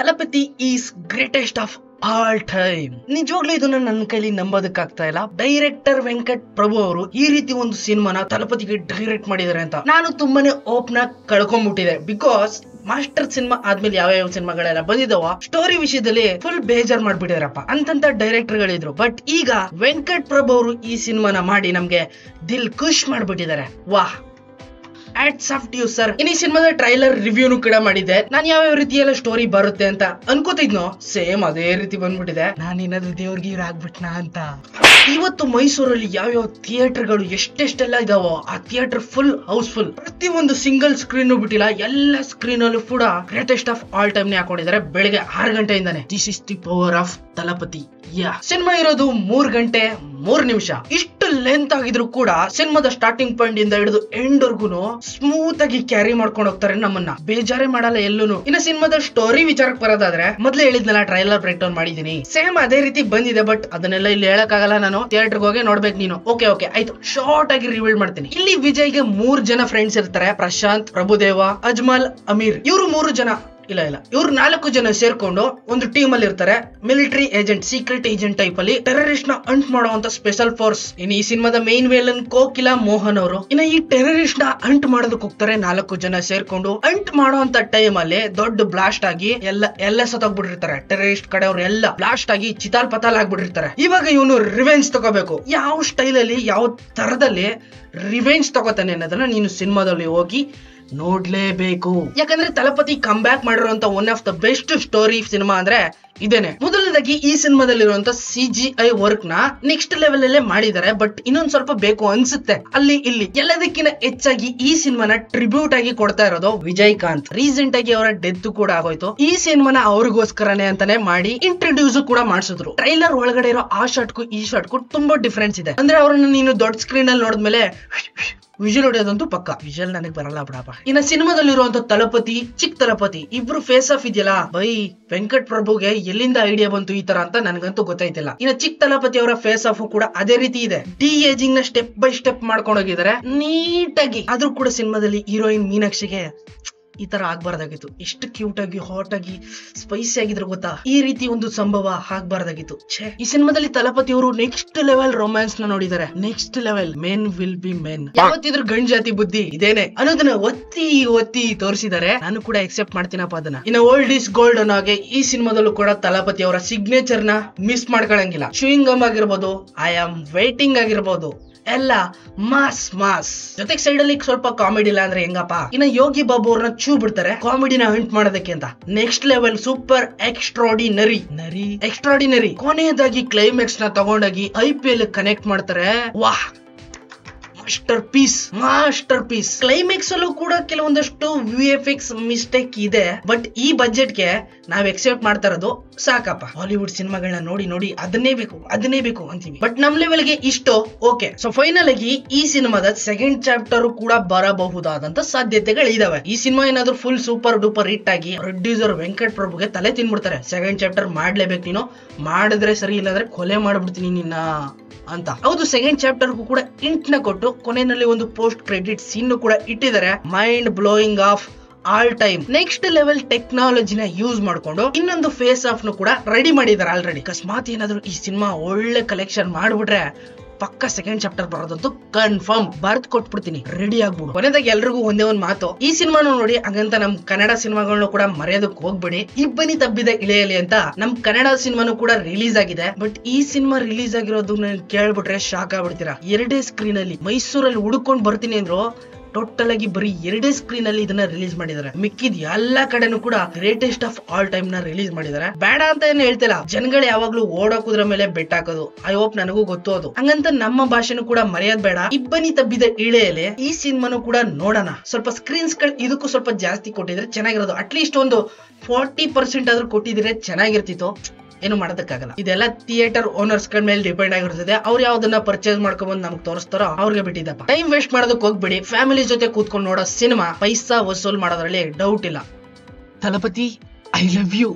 ತಲಪತಿ is greatest of all time. ನಿಜವಾಗ್ಲೂ ಇದನ್ನ ನನ್ನ ಕೈಲಿ ನಂಬೋದಕ್ಕಾಗ್ತಾ ಇಲ್ಲ. ಡೈರೆಕ್ಟರ್ ವೆಂಕಟ್ ಪ್ರಭು ಅವರು ಈ ರೀತಿ ಒಂದು ಸಿನಿಮಾನ ತಲಪತಿಗೆ ಡೈರೆಕ್ಟ್ ಮಾಡಿದ್ದಾರೆ ಅಂತ ನಾನು ತುಂಬಾನೇ ಓಪ್ನ ಕಳ್ಕೊಂಡ್ಬಿಟ್ಟಿದೆ. ಬಿಕಾಸ್ ಮಾಸ್ಟರ್ ಸಿನಿಮಾ ಆದ್ಮೇಲೆ ಯಾವ ಸಿನಿಮಾಗಳೆಲ್ಲ ಬಂದಿದಾವ ಸ್ಟೋರಿ ವಿಷಯದಲ್ಲಿ ಫುಲ್ ಬೇಜಾರ್ ಮಾಡ್ಬಿಟ್ಟಿದಾರಪ್ಪ ಅಂತಂತ ಡೈರೆಕ್ಟರ್ ಗಳಿದ್ರು. ಬಟ್ ಈಗ ವೆಂಕಟ್ ಪ್ರಭು ಅವರು ಈ ಸಿನಿಮಾನ ಮಾಡಿ ನಮ್ಗೆ ದಿಲ್ ಖುಷ್ ಮಾಡ್ಬಿಟ್ಟಿದ್ದಾರೆ. ವಾಹ್, ಆಟ್ಸ್ ಆಫ್ ಯು ಸರ್. ಇನ್ನು ಈ ಸಿನಿಮಾದ ಟ್ರೈಲರ್ ರಿವ್ಯೂನು ಕೂಡ ಮಾಡಿದ್ದೆ. ನಾನು ಯಾವ ರೀತಿ ಎಲ್ಲ ಸ್ಟೋರಿ ಬರುತ್ತೆ ಅಂತ ಅನ್ಕೋತಿದ್ನೋ ಸೇಮ್ ಅದೇ ರೀತಿ ಬಂದ್ಬಿಟ್ಟಿದೆ. ನಾನು ಏನಾದ್ರು ದೇವ್ರಿಗೆ ಆಗ್ಬಿಟ್ನಾ ಅಂತ. ಇವತ್ತು ಮೈಸೂರಲ್ಲಿ ಯಾವ್ಯಾವ ಥಿಯೇಟರ್ ಗಳು ಎಷ್ಟೆಷ್ಟೆಲ್ಲ ಇದಾವೋ ಆ ಥಿಯೇಟರ್ ಫುಲ್ ಹೌಸ್ಫುಲ್. ಪ್ರತಿ ಒಂದು ಸಿಂಗಲ್ ಸ್ಕ್ರೀನ್ ಬಿಟ್ಟಿಲ್ಲ, ಎಲ್ಲ ಸ್ಕ್ರೀನ್ ಅಲ್ಲೂ ಕೂಡ ಗ್ರೇಟೆಸ್ಟ್ ಆಫ್ ಆಲ್ ಟೈಮ್ ನೇ ಹಾಕೊಂಡಿದ್ದಾರೆ. ಬೆಳಗ್ಗೆ 6 ಗಂಟೆಯಿಂದಾನೆ. This is the power of Thalapathy. Cinema ಇರೋದು 3 ಗಂಟೆ 3 ನಿಮಿಷ. ಇಷ್ಟು ಲೆಂತ್ ಆಗಿದ್ರು ಕೂಡ ಸಿನಿಮಾದ ಸ್ಟಾರ್ಟಿಂಗ್ ಪಾಯಿಂಟ್ ಇಂದ ಹಿಡಿದು ಎಂಡ್ ವರ್ಗುನು ಸ್ಮೂತ್ ಆಗಿ ಕ್ಯಾರಿ ಮಾಡ್ಕೊಂಡು ಹೋಗ್ತಾರೆ, ನಮ್ಮನ್ನ ಬೇಜಾರೇ ಮಾಡಲ್ಲ ಎಲ್ಲೂನು. ಇನ್ನು ಸಿನಿಮಾದ ಸ್ಟೋರಿ ವಿಚಾರಕ್ಕೆ ಬರೋದಾದ್ರೆ ಮೊದ್ಲೇ ಹೇಳಿದ್ನಲ್ಲ ಟ್ರೈಲರ್ ಬ್ರೇಕ್ ಡೌನ್ ಮಾಡಿದೀನಿ, ಸೇಮ್ ಅದೇ ರೀತಿ ಬಂದಿದೆ. ಬಟ್ ಅದನ್ನೆಲ್ಲ ಇಲ್ಲಿ ಹೇಳಕ್ಕಾಗಲ್ಲ, ನಾನು ಥಿಯೇಟರ್ ಹೋಗಿ ನೋಡ್ಬೇಕು ನೀನು. ಓಕೆ ಆಯ್ತು, ಶಾರ್ಟ್ ಆಗಿ ರಿವೀಲ್ ಮಾಡ್ತೀನಿ. ಇಲ್ಲಿ ವಿಜಯ್ಗೆ 3 ಜನ ಫ್ರೆಂಡ್ಸ್ ಇರ್ತಾರೆ. ಪ್ರಶಾಂತ್, ಪ್ರಭುದೇವ, ಅಜ್ಮಲ್, ಅಮೀರ್. ಇವ್ರು 3 ಜನ ಇವ್ರು 4 ಜನ ಸೇರ್ಕೊಂಡು ಒಂದು ಟೀಮ್ ಅಲ್ಲಿ ಇರ್ತಾರೆ. Military agent, secret agent type ಅಲ್ಲಿ ಟೆರರಿಸ್ಟ್ ನ ಅಂಟ್ ಮಾಡುವಂತ ಸ್ಪೆಷಲ್ ಫೋರ್ಸ್. ಇನ್ನು ಈ ಸಿನಿಮಾದ ಮೇನ್ ವಿಲನ್ ಕೋಕಿಲ ಮೋಹನ್ ಅವರು. ಇನ್ನು ಈ ಟೆರರಿಸ್ಟ್ ನ ಅಂಟ್ ಮಾಡೋದಕ್ಕೆ ಹೋಗ್ತಾರೆ 4 ಜನ ಸೇರ್ಕೊಂಡು. ಅಂಟ್ ಮಾಡುವಂತ ಟೈಮ್ ಅಲ್ಲಿ ದೊಡ್ಡ ಬ್ಲಾಸ್ಟ್ ಆಗಿ ಎಲ್ಲ ಸತ್ತೋಗ್ಬಿಟ್ಟಿರ್ತಾರೆ. ಟೆರರಿಸ್ಟ್ ಕಡೆಯವ್ರು ಎಲ್ಲ ಬ್ಲಾಸ್ಟ್ ಆಗಿ ಚಿತಾಲ್ ಪತಾಲ್ ಆಗ್ಬಿಟ್ಟಿರ್ತಾರೆ. ಇವಾಗ ಇವನು ರಿವೆಂಜ್ ತಗೋಬೇಕು. ಯಾವ ಸ್ಟೈಲ್ ಅಲ್ಲಿ ಯಾವ ತರದಲ್ಲಿ ರಿವೆಂಜ್ ತಗೋತಾನೆ ಅನ್ನೋದನ್ನ ನೀನು ಸಿನಿಮಾದಲ್ಲಿ ಹೋಗಿ ನೋಡ್ಲೇಬೇಕು. ಯಾಕಂದ್ರೆ ತಲಪತಿ ಕಮ್ ಬ್ಯಾಕ್ ಮಾಡಿರುವಂತ one of the best story cinema ಅಂದ್ರೆ ಇದೇನೆ. ಮೊದಲನೇದಾಗಿ ಈ ಸಿನಿಮಾದಲ್ಲಿರುವಂತ CGI ವರ್ಕ್ ನ ನೆಕ್ಸ್ಟ್ ಲೆವೆಲ್ ಅಲ್ಲೇ ಮಾಡಿದ್ದಾರೆ. ಬಟ್ ಇನ್ನೊಂದ್ ಸ್ವಲ್ಪ ಬೇಕು ಅನ್ಸುತ್ತೆ ಅಲ್ಲಿ ಇಲ್ಲಿ. ಎಲ್ಲದಕ್ಕಿಂತ ಹೆಚ್ಚಾಗಿ ಈ ಸಿನಿಮಾನ ಟ್ರಿಬ್ಯೂಟ್ ಆಗಿ ಕೊಡ್ತಾ ಇರೋದು ವಿಜಯಕಾಂತ್. ರೀಸೆಂಟ್ ಆಗಿ ಅವರ ಡೆತ್ ಕೂಡ ಆಗೋಯ್ತು. ಈ ಸಿನಿಮಾನ ಅವ್ರಿಗೋಸ್ಕರನೇ ಅಂತಾನೆ ಮಾಡಿ ಇಂಟ್ರೊಡ್ಯೂಸ್ ಕೂಡ ಮಾಡಿಸಿದ್ರು. ಟ್ರೈಲರ್ ಒಳಗಡೆ ಇರೋ ಆ ಶಾಟ್ಗೂ ಈ ಶಾಟ್ಗೂ ತುಂಬಾ ಡಿಫ್ರೆನ್ಸ್ ಇದೆ. ಅಂದ್ರೆ ಅವ್ರನ್ನ ನೀನು ದೊಡ್ಡ ಸ್ಕ್ರೀನ್ ಅಲ್ಲಿ ನೋಡಿದ್ಮೇಲೆ ವಿಜುವಲ್ ಹೊಡೆಯೋದಂತೂ ಪಕ್ಕ. ವಿಜುವಲ್ ನನಗೆ ಬರಲ್ಲ ಬಿಡಪ್ಪ. ಇನ್ನ ಸಿನಿಮಾದಲ್ಲಿರುವಂತ ತಲಪತಿ, ಚಿಕ್ಕ ತಲಪತಿ ಇಬ್ರು ಫೇಸ್ ಆಫ್ ಇದೆಯಲ್ಲ ಬೈ, ವೆಂಕಟ್ ಪ್ರಭುಗೆ ಎಲ್ಲಿಂದ ಐಡಿಯಾ ಬಂತು ಈ ತರ ಅಂತ ನನಗಂತೂ ಗೊತ್ತಾಯ್ತಿಲ್ಲ. ಇನ್ನ ಚಿಕ್ಕ ತಲಪತಿ ಅವರ ಫೇಸ್ ಆಫ್ ಕೂಡ ಅದೇ ರೀತಿ ಇದೆ. ಡಿ ಏಜಿಂಗ್ ನ ಸ್ಟೆಪ್ ಬೈ ಸ್ಟೆಪ್ ಮಾಡ್ಕೊಂಡು ಹೋಗಿದ್ದಾರೆ ನೀಟಾಗಿ. ಆದ್ರೂ ಕೂಡ ಸಿನಿಮಾದಲ್ಲಿ ಹೀರೋಯಿನ್ ಮೀನಾಕ್ಷಿಗೆ ಈ ತರ ಆಗ್ಬಾರ್ದಾಗಿತ್ತು. ಎಷ್ಟು ಕ್ಯೂಟ್ ಆಗಿ ಹಾಟ್ ಆಗಿ ಸ್ಪೈಸಿ ಆಗಿದ್ರು ಗೊತ್ತಾ. ಈ ರೀತಿ ಒಂದು ಸಂಭವ ಆಗ್ಬಾರ್ದಾಗಿತ್ತು. ಈ ಸಿನಿಮಾದಲ್ಲಿ ತಲಪತಿ ಅವರು ನೆಕ್ಸ್ಟ್ ಲೆವೆಲ್ ರೊಮ್ಯಾನ್ಸ್ ನ ನೋಡಿದ್ದಾರೆ. Next level men will be men. ಯಾವತ್ತಿದ್ರು ಗಂಡ್ ಜಾತಿ ಬುದ್ಧಿ ಇದೇನೆ ಅನ್ನೋದನ್ನ ಒತ್ತಿ ತೋರಿಸಿದ್ದಾರೆ. ನಾನು ಕೂಡ ಎಕ್ಸೆಪ್ಟ್ ಮಾಡ್ತೀನಪ್ಪ ಅದನ್ನ. ಇನ್ನು ಓಲ್ಡ್ ಇಸ್ ಗೋಲ್ಡ್ ಅನ್ನೋ ಹಾಗೆ ಈ ಸಿನಿಮಾದಲ್ಲೂ ಕೂಡ ತಲಪತಿ ಅವರ ಸಿಗ್ನೇಚರ್ ನ ಮಿಸ್ ಮಾಡ್ಕೊಳಂಗಿಲ್ಲ. ಚೂಯಿಂಗ್ ಗಮ್ ಆಗಿರ್ಬೋದು, ಐ ಆಮ್ ವೇಟಿಂಗ್ ಆಗಿರ್ಬೋದು, ಎಲ್ಲ ಮಾಸ್ ಜೊತೆಗೆ ಸೈಡ್ ಅಲ್ಲಿ ಸ್ವಲ್ಪ ಕಾಮಿಡಿ ಇಲ್ಲ ಅಂದ್ರೆ ಹೆಂಗಪ್ಪ. ಇನ್ನ ಯೋಗಿ ಬಾಬು ಅವ್ರನ್ನ ಚೂ ಬಿಡ್ತಾರೆ ಕಾಮಿಡಿನ ಹಂಟ್ ಮಾಡೋದಕ್ಕೆ ಅಂತ. Next level super extraordinary. ಕೊನೆಯದಾಗಿ ಕ್ಲೈಮ್ಯಾಕ್ಸ್ ನ ತಗೊಂಡೋಗಿ IPL ಕನೆಕ್ಟ್ ಮಾಡ್ತಾರೆ. ವಾಹ್, ಮಾಸ್ಟರ್ ಪೀಸ್. ಕ್ಲೈಮ್ಯಾಕ್ಸ್ ಅಲ್ಲೂ ಕೂಡ ಕೆಲವೊಂದಷ್ಟು VFX ಮಿಸ್ಟೇಕ್ ಇದೆ. ಬಟ್ ಈ ಬಜೆಟ್ ಗೆ ನಾವ್ ಎಕ್ಸೆಪ್ಟ್ ಮಾಡ್ತಾ ಇರೋದು ಸಾಕಪ್ಪ. ಹಾಲಿವುಡ್ ಸಿನಿಮಾಗಳನ್ನ ನೋಡಿ ಅದನ್ನೇ ಬೇಕು ಅಂತೀವಿ. ಬಟ್ ನಮ್ ಲೆವೆಲ್ ಗೆ ಇಷ್ಟು ಓಕೆ. ಸೊ ಫೈನಲ್ ಆಗಿ ಈ ಸಿನಿಮಾದ ಸೆಕೆಂಡ್ ಚಾಪ್ಟರ್ ಕೂಡ ಬರಬಹುದಾದಂತ ಸಾಧ್ಯತೆಗಳಿದಾವೆ. ಈ ಸಿನಿಮಾ ಏನಾದ್ರು ಫುಲ್ ಸೂಪರ್ ಡೂಪರ್ ಹಿಟ್ ಆಗಿ ಪ್ರೊಡ್ಯೂಸರ್ ವೆಂಕಟ್ ಪ್ರಭುಗೆ ತಲೆ ತಿನ್ಬಿಡ್ತಾರೆ. ಸೆಕೆಂಡ್ ಚಾಪ್ಟರ್ ಮಾಡ್ಲೇಬೇಕು, ನೀನು ಮಾಡಿದ್ರೆ ಸರಿ, ಇಲ್ಲಾಂದ್ರೆ ಕೊಲೆ ಮಾಡ್ಬಿಡ್ತೀನಿ ನಿನ್ನ ಅಂತ. ಹೌದು, ಸೆಕೆಂಡ್ ಚಾಪ್ಟರ್ ಕೂಡ ಇಂಟ್ ನ ಕೊಟ್ಟು ಕೊನೆಯಲ್ಲಿ ಒಂದು ಪೋಸ್ಟ್ ಕ್ರೆಡಿಟ್ ಸೀನ್ ಕೂಡ ಇಟ್ಟಿದ್ದಾರೆ. Mind blowing of all time. Next level ಟೆಕ್ನಾಲಜಿನ ಯೂಸ್ ಮಾಡ್ಕೊಂಡು ಇನ್ನೊಂದು ಫೇಸ್ ಆಫ್ ನು ಕೂಡ ರೆಡಿ ಮಾಡಿದ್ದಾರೆ ಆಲ್ರೆಡಿ. ಅಕಸ್ಮಾತ್ ಏನಾದ್ರು ಈ ಸಿನಿಮಾ ಒಳ್ಳೆ ಕಲೆಕ್ಷನ್ ಮಾಡ್ಬಿಟ್ರೆ ಪಕ್ಕ ಸೆಕೆಂಡ್ ಚಾಪ್ಟರ್ ಬರೋದಂತೂ ಕನ್ಫರ್ಮ್. ಬರ್ದ್ ಕೊಟ್ಬಿಡ್ತೀನಿ, ರೆಡಿ ಆಗ್ಬಿಡು. ಕೊನೆದಾಗಿ ಎಲ್ರಿಗೂ ಒಂದೇ ಒಂದ್ ಮಾತು, ಈ ಸಿನಿಮಾನು ನೋಡಿ ಹಾಗಂತ ನಮ್ ಕನ್ನಡ ಸಿನಿಮಾಗಳನ್ನ ಕೂಡ ಮರೆಯೋದಕ್ಕೆ ಹೋಗ್ಬೇಡಿ. ಇಬ್ಬನಿ ತಬ್ಬಿದ ಇಳೆಯಲಿ ಅಂತ ನಮ್ ಕನ್ನಡ ಸಿನಿಮಾನು ಕೂಡ ರಿಲೀಸ್ ಆಗಿದೆ. ಬಟ್ ಈ ಸಿನಿಮಾ ರಿಲೀಸ್ ಆಗಿರೋದು ಕೇಳ್ಬಿಟ್ರೆ ಶಾಕ್ ಆಗ್ಬಿಡ್ತೀರಾ. 2 ಸ್ಕ್ರೀನ್ ಅಲ್ಲಿ ಮೈಸೂರಲ್ಲಿ ಹುಡ್ಕೊಂಡ್ ಬರ್ತೀನಿ ಅಂದ್ರು ಟೋಟಲ್ ಆಗಿ ಬರೀ 2 ಸ್ಕ್ರೀನ್ ಅಲ್ಲಿ ಇದನ್ನ ರಿಲೀಸ್ ಮಾಡಿದ್ದಾರೆ. ಮಿಕ್ಕಿದ್ ಎಲ್ಲಾ ಕಡೆನೂ ಕೂಡ ಗ್ರೇಟೆಸ್ಟ್ ಆಫ್ ಆಲ್ ಟೈಮ್ ನ ರಿಲೀಸ್ ಮಾಡಿದ್ದಾರೆ. ಬೇಡ ಅಂತ ಏನು ಹೇಳ್ತಿಲ್ಲ, ಜನಗಳು ಯಾವಾಗ್ಲೂ ಓಡೋಕುದ್ರ ಮೇಲೆ ಬೆಟ್ ಹಾಕೋದು. ಐ ಹೋಪ್ ನನಗೂ ಗೊತ್ತು ಅದು. ಹಂಗಂತ ನಮ್ಮ ಭಾಷೆನೂ ಕೂಡ ಮರೆಯೋದ್ ಬೇಡ. ಇಬ್ಬನಿ ತಬ್ಬಿದ ಇಳೆಯಲ್ಲಿ ಈ ಸಿನಿಮಾನು ಕೂಡ ನೋಡೋಣ. ಸ್ವಲ್ಪ ಸ್ಕ್ರೀನ್ಸ್ ಗಳು ಇದಕ್ಕೂ ಸ್ವಲ್ಪ ಜಾಸ್ತಿ ಕೊಟ್ಟಿದ್ರೆ ಚೆನ್ನಾಗಿರೋದು. ಅಟ್ಲೀಸ್ಟ್ ಒಂದು 40% ಆದ್ರೂ ಕೊಟ್ಟಿದ್ರೆ ಚೆನ್ನಾಗಿರ್ತಿತ್ತು. ಏನು ಮಾಡೋದಕ್ಕಾಗಲ್ಲ. ಇದೆಲ್ಲ ಥಿಯೇಟರ್ ಓನರ್ಸ್ ಗಳ ಮೇಲೆ ಡಿಪೆಂಡ್ ಆಗಿರ್ತದೆ. ಅವ್ರು ಯಾವ್ದನ್ನ ಪರ್ಚೇಸ್ ಮಾಡ್ಕೊಂಡ್ಬಂದು ನಮ್ಗೆ ತೋರಿಸ್ತಾರೋ ಅವ್ರಿಗೆ ಬಿಟ್ಟಿದ್ದಪ್ಪ. ಟೈಮ್ ವೇಸ್ಟ್ ಮಾಡೋದಕ್ಕೆ ಹೋಗ್ಬೇಡಿ. ಫ್ಯಾಮಿಲಿ ಜೊತೆ ಕೂತ್ಕೊಂಡು ನೋಡೋ ಸಿನಿಮಾ ಪೈಸಾ ವಸೂಲ್ ಮಾಡೋದ್ರಲ್ಲಿ ಡೌಟ್ ಇಲ್ಲ. ತಲಪತಿ, ಐ ಲವ್ ಯು.